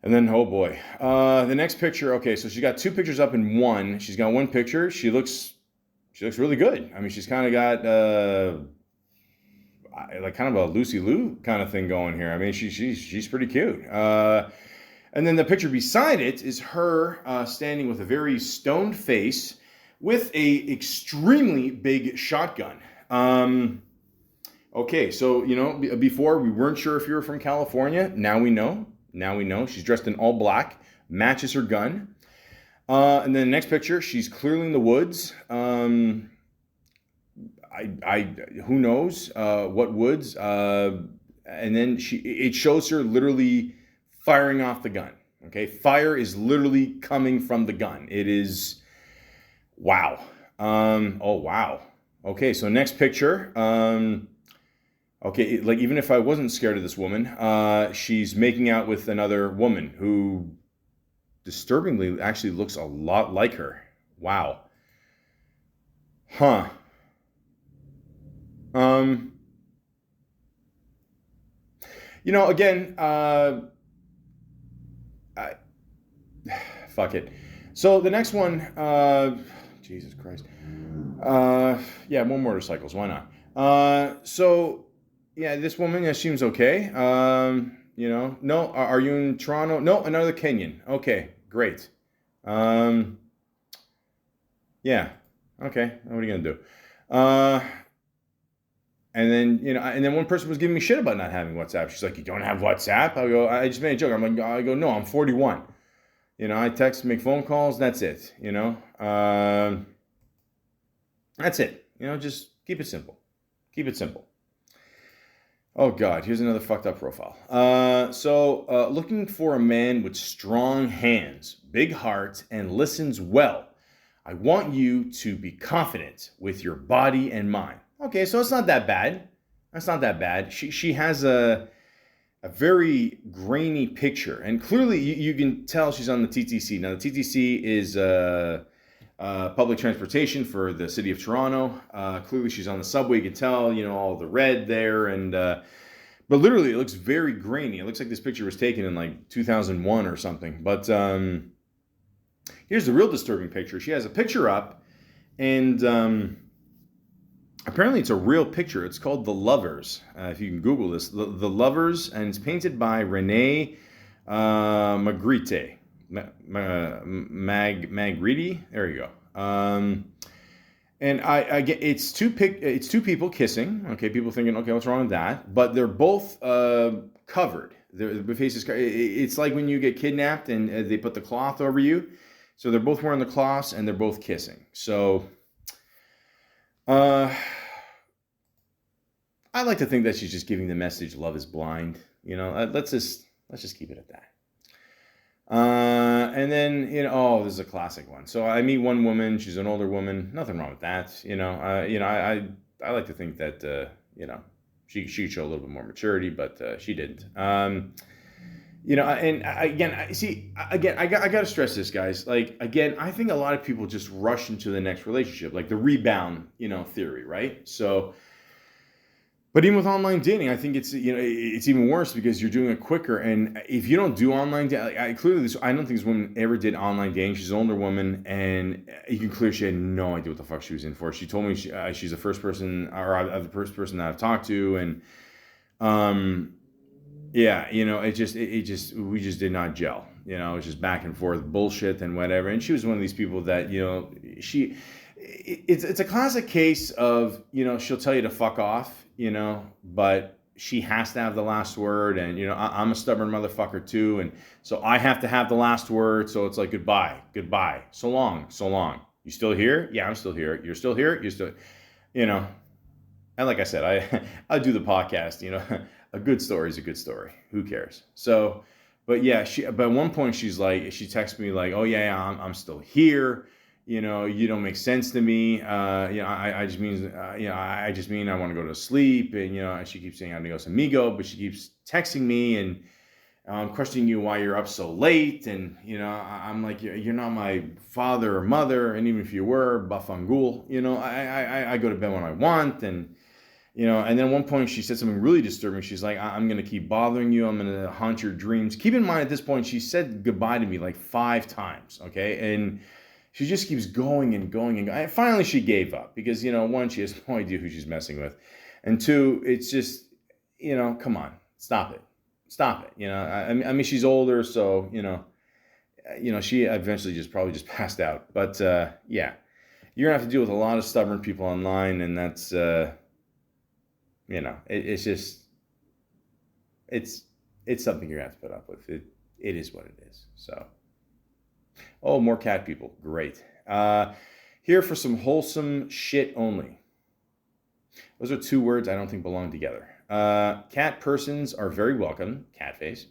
A: then, oh boy, the next picture. Okay, so she got two pictures up in one. She's got one picture. She looks really good. I mean, she's kind of got like kind of a Lucy Liu kind of thing going here. I mean, she's pretty cute. And then the picture beside it is her standing with a very stoned face with a extremely big shotgun. Okay, so before we weren't sure if you were from California. Now we know. She's dressed in all black, matches her gun. And then the next picture, she's clearly in the woods. Who knows what woods? And then it shows her literally firing off the gun. Okay, fire is literally coming from the gun. It is, wow. Oh wow. Okay, so next picture. Okay, like even if I wasn't scared of this woman, she's making out with another woman who disturbingly actually looks a lot like her. Wow. Huh. Again, fuck it. So the next one, Jesus Christ. Yeah, more motorcycles. Why not? So yeah, this woman, yeah, seems okay. No, are you in Toronto? No, another Kenyan. Okay, great. Yeah, okay. What are you gonna do? And then one person was giving me shit about not having WhatsApp. She's like, "You don't have WhatsApp?" I just made a joke. I go, "No, I'm 41. I text, make phone calls. That's it. That's it. Just keep it simple. Keep it simple." Oh God, here's another fucked up profile. Looking for a man with strong hands, big heart, and listens well. I want you to be confident with your body and mind. Okay, so it's not that bad. That's not that bad. She has a very grainy picture, and clearly you can tell she's on the TTC. Now the TTC is public transportation for the city of Toronto. Clearly she's on the subway. You can tell, all the red there, and but literally it looks very grainy. It looks like this picture was taken in like 2001 or something. But here's the real disturbing picture. She has a picture up, and apparently it's a real picture. It's called The Lovers. If you can Google this, The Lovers, and it's painted by Renee Magritte. Magritte. There you go. And I get it's two people kissing. Okay, people thinking, okay, what's wrong with that? But they're both covered. The face is. It's like when you get kidnapped and they put the cloth over you. So they're both wearing the cloths and they're both kissing. So, I like to think that she's just giving the message, love is blind. Let's just keep it at that. And then, this is a classic one. So I meet one woman, she's an older woman, nothing wrong with that. I like to think that, she showed a little bit more maturity, but she didn't. And I got to stress this, guys. Like, again, I think a lot of people just rush into the next relationship, like the rebound, theory, right? So, but even with online dating, I think it's even worse because you're doing it quicker. And if you don't do online dating, I don't think this woman ever did online dating. She's an older woman, and you can clearly she had no idea what the fuck she was in for. She told me she's the first person, or the first person that I've talked to, and yeah, we just did not gel. It was just back and forth bullshit and whatever. And she was one of these people that it's a classic case of she'll tell you to fuck off. But she has to have the last word, and I'm a stubborn motherfucker too, and so I have to have the last word. So it's like goodbye, so long. You still here? Yeah, I'm still here. You're still here? You're still, And like I said, I do the podcast. A good story is a good story. Who cares? So, but yeah, but at one point she texted me like, oh yeah, I'm still here. you don't make sense to me. I just mean, I just mean I want to go to sleep. And, she keeps saying adios amigo, but she keeps texting me and I'm questioning you why you're up so late. And, I'm like, you're not my father or mother. And even if you were, bafangul, I go to bed when I want. And then at one point she said something really disturbing. She's like, I'm going to keep bothering you. I'm going to haunt your dreams. Keep in mind at this point, she said goodbye to me like 5 times. Okay. And she just keeps going and going and going. And finally she gave up because, one, she has no idea who she's messing with. And 2, it's just, come on, stop it. Stop it. I mean, she's older, so, she eventually probably just passed out. But, yeah, you're going to have to deal with a lot of stubborn people online. And that's, it's just, it's something you're going to have to put up with. It is what it is. So, oh, more cat people. Great. Here for some wholesome shit only. Those are 2 words I don't think belong together. Cat persons are very welcome. Cat face.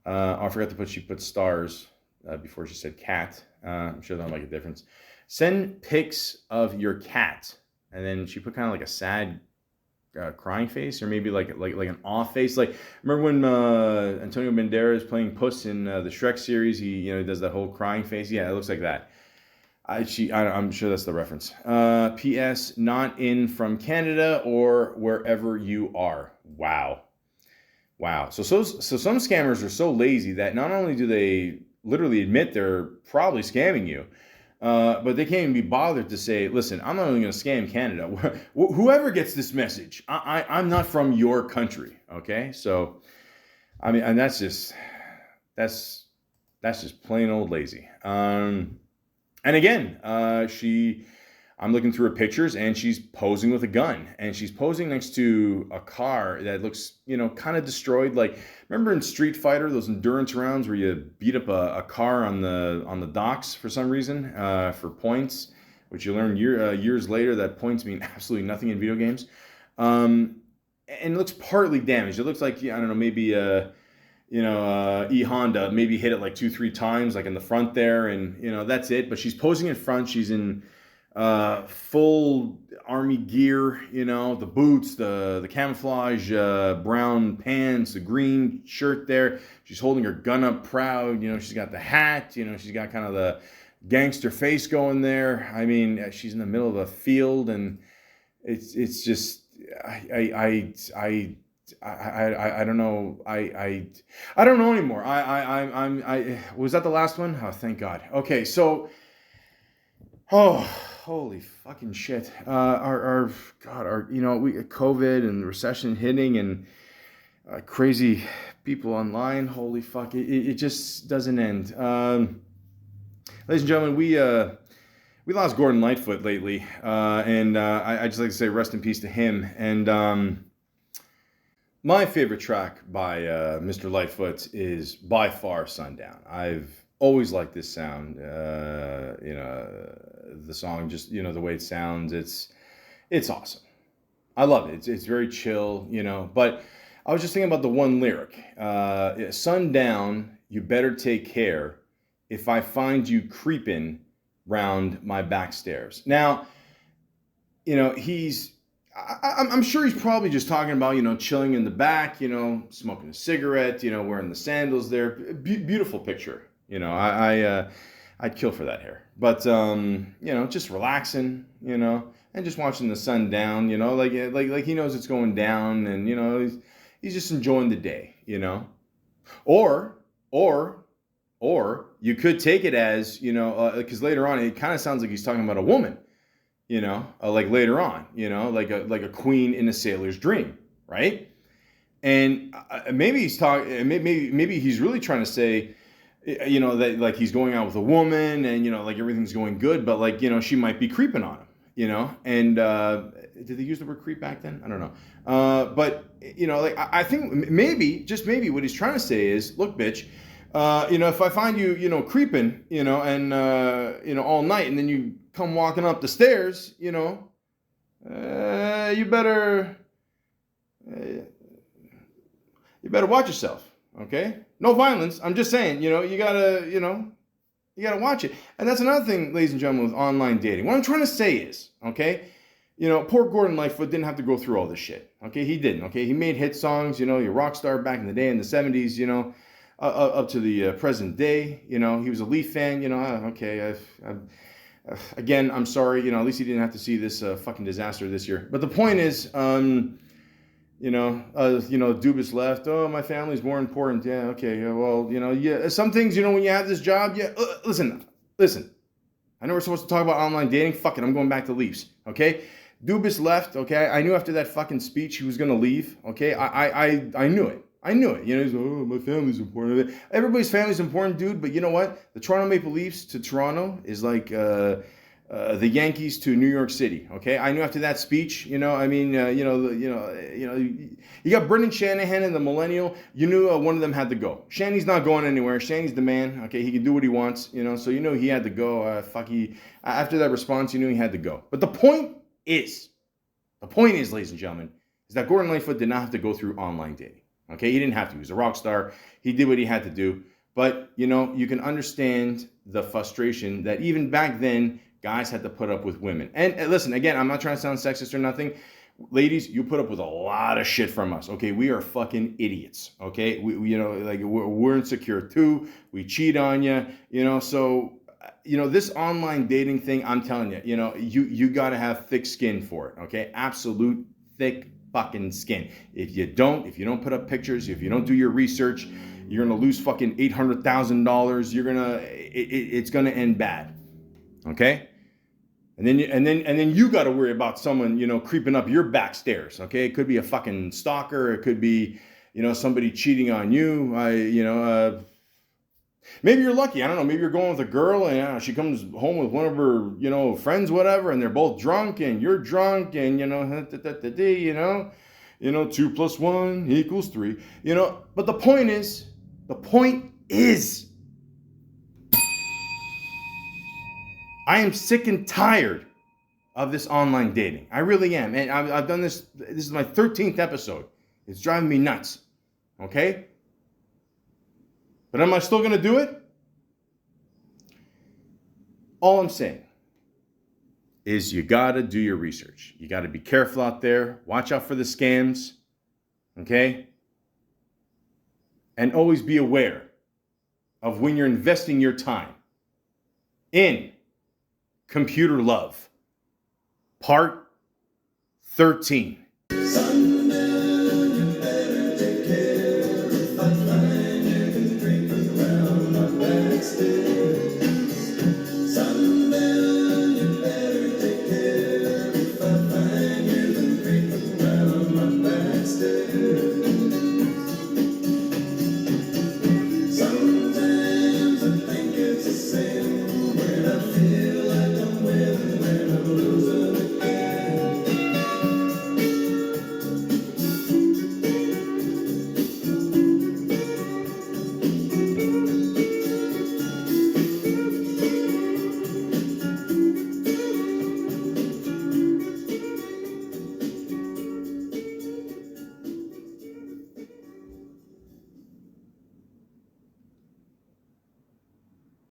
A: I forgot to she put stars before she said cat. I'm sure they'll make a difference. Send pics of your cat. And then she put kind of like a sad crying face, or maybe like an off face. Like, remember when Antonio Banderas playing Puss in the Shrek series? He does that whole crying face. Yeah, it looks like that. I'm sure that's the reference. P.S. Not in from Canada or wherever you are. Wow. So some scammers are so lazy that not only do they literally admit they're probably scamming you, but they can't even be bothered to say, listen, I'm not only going to scam Canada. Whoever gets this message, I'm not from your country. Okay. So, I mean, and that's just plain old lazy. And again, I'm looking through her pictures and she's posing with a gun, and she's posing next to a car that looks, kind of destroyed. Like, remember in Street Fighter, those endurance rounds where you beat up a car on the docks for some reason, for points, which you learn years later that points mean absolutely nothing in video games. And it looks partly damaged. It looks like, I don't know, maybe, Honda maybe hit it like 2-3 times, like in the front there, and that's it. But she's posing in front. She's in full army gear, the boots, the camouflage brown pants, the green shirt there. She's holding her gun up proud. She's got the hat. She's got kind of the gangster face going there. I mean, she's in the middle of a field, and it's just I don't know. I don't know anymore. I was that the last one? Oh, thank God. Okay, so, holy fucking shit. Our COVID and recession hitting and crazy people online. Holy fuck, it just doesn't end. Ladies and gentlemen, we lost Gordon Lightfoot lately, and I just like to say rest in peace to him. And my favorite track by Mr. Lightfoot is by far Sundown. I've always liked this sound. The song, just, the way it sounds, it's awesome. I love it. It's very chill, But I was just thinking about the one lyric. Sundown, you better take care if I find you creeping round my back stairs. Now, I'm sure he's probably just talking about, chilling in the back, smoking a cigarette, wearing the sandals there. Beautiful picture. I'd kill for that hair. But, just relaxing, and just watching the sun down, like he knows it's going down, and, he's just enjoying the day, Or you could take it as, because later on it kind of sounds like he's talking about a woman. Like later on, like a queen in a sailor's dream, right? And maybe he's talking, maybe he's really trying to say, that like he's going out with a woman and, like everything's going good, but like, she might be creeping on him, and did they use the word creep back then? I don't know. But, like I think maybe, just maybe what he's trying to say is, look, bitch, if I find you, creeping, and, all night, and then you come walking up the stairs, you better watch yourself, okay? No violence. I'm just saying, you gotta, You got to watch it. And that's another thing, ladies and gentlemen, with online dating. What I'm trying to say is, okay, poor Gordon Lightfoot didn't have to go through all this shit. Okay, he didn't. Okay, he made hit songs, your rock star back in the day in the 70s, up to the present day. He was a Leaf fan, okay. Again, I'm sorry, at least he didn't have to see this fucking disaster this year. But the point is, Dubas left. Oh, my family's more important. Yeah, okay. Yeah, well, yeah. Some things, when you have this job, yeah. Listen. I know we're supposed to talk about online dating. Fuck it, I'm going back to Leafs. Okay. Dubas left. Okay. I knew after that fucking speech he was gonna leave. Okay. I knew it. He's like, oh, my family's important. Everybody's family's important, dude. But you know what? The Toronto Maple Leafs to Toronto is like the Yankees to New York City. Okay, I knew after that speech. You got Brendan Shanahan and the Millennial. You knew one of them had to go. Shanny's not going anywhere. Shanny's the man. Okay, he can do what he wants. So you know he had to go. After that response, you knew he had to go. But the point is, ladies and gentlemen, is that Gordon Lightfoot did not have to go through online dating. Okay, he didn't have to. He was a rock star. He did what he had to do. But, you can understand the frustration that even back then, guys had to put up with women. And listen, again, I'm not trying to sound sexist or nothing. Ladies, you put up with a lot of shit from us. Okay, we are fucking idiots. Okay, we're insecure too. We cheat on you. So this online dating thing, I'm telling you, you got to have thick skin for it. Okay, absolute thick fucking skin. If you don't put up pictures, if you don't do your research, you're gonna lose fucking $800,000. It's gonna end bad. Okay? And then you got to worry about someone, creeping up your back stairs. Okay? It could be a fucking stalker. It could be, somebody cheating on you. Maybe you're lucky. I don't know. Maybe you're going with a girl and she comes home with one of her, friends, whatever, and they're both drunk and you're drunk and, 2 + 1 = 3, But the point is, I am sick and tired of this online dating. I really am. And I've done this. This is my 13th episode. It's driving me nuts. Okay? But am I still going to do it? All I'm saying is you got to do your research. You got to be careful out there. Watch out for the scams. Okay? And always be aware of when you're investing your time in computer love. Part 13.